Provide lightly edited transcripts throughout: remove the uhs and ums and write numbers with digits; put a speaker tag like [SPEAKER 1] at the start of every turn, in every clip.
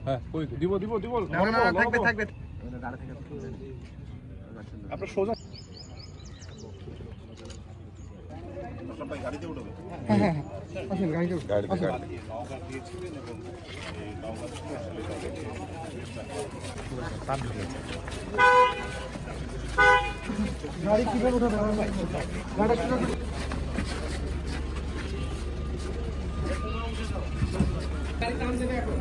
[SPEAKER 1] হ্যাঁ কই দিব দিব দিব
[SPEAKER 2] না না থাকবে থাকবে
[SPEAKER 1] আপনার সোজা সবাই গাড়িতে উঠবে
[SPEAKER 2] হ্যাঁ হ্যাঁ আসেন গাড়িতে আসেন গাড়ি কিভাবে উঠাবে গাড়ি কিভাবে গাড়ি কাম দেবে এখন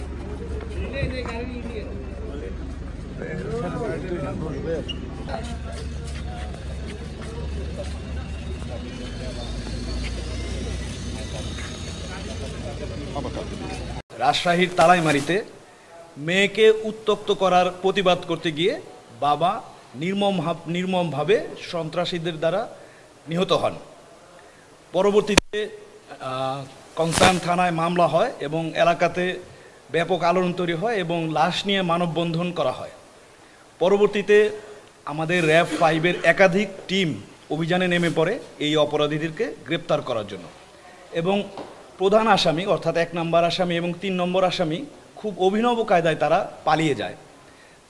[SPEAKER 2] এই গাড়ি নিয়ে
[SPEAKER 3] রাজশাহীর তালাইমারিতে মেয়েকে উত্ত্যক্ত করার প্রতিবাদ করতে গিয়ে বাবা নির্মমভাবে সন্ত্রাসীদের দ্বারা নিহত হন। পরবর্তীতে কনসার্ন থানায় মামলা হয় এবং এলাকাতে ব্যাপক আলোড়ন তৈরি হয় এবং লাশ নিয়ে মানববন্ধন করা হয়। পরবর্তীতে আমাদের র্যাব 5-এর একাধিক টিম অভিযানে নেমে পড়ে এই অপরাধীদেরকে গ্রেপ্তার করার জন্য এবং প্রধান আসামি অর্থাৎ 1 নম্বর আসামি এবং 3 নম্বর আসামি খুব অভিনব কায়দায় তারা পালিয়ে যায়।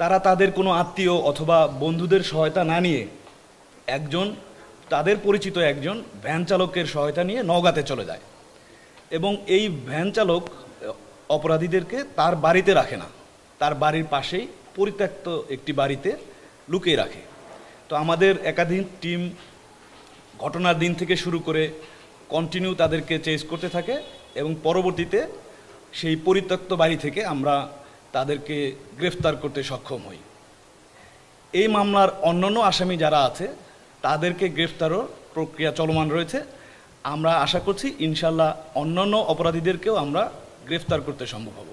[SPEAKER 3] তারা তাদের কোনো আত্মীয় অথবা বন্ধুদের সহায়তা না নিয়ে তাদের পরিচিত একজন ভ্যান চালকের সহায়তা নিয়ে নওগাঁতে চলে যায় এবং এই ভ্যান চালক অপরাধীদেরকে তার বাড়িতে রাখে না, তার বাড়ির পাশেই পরিত্যক্ত একটি বাড়িতে লুকিয়ে রাখে। তো আমাদের একাধিক টিম ঘটনার দিন থেকে শুরু করে কন্টিনিউ তাদেরকে চেজ করতে থাকে এবং পরবর্তীতে সেই পরিত্যক্ত বাড়ি থেকে আমরা তাদেরকে গ্রেফতার করতে সক্ষম হই। এই মামলার অন্যান্য আসামি যারা আছে তাদেরকে গ্রেফতারও প্রক্রিয়া চলমান রয়েছে। আমরা আশা করছি ইনশাল্লাহ অন্যান্য অপরাধীদেরকেও আমরা গ্রেফতার করতে সম্ভব হব।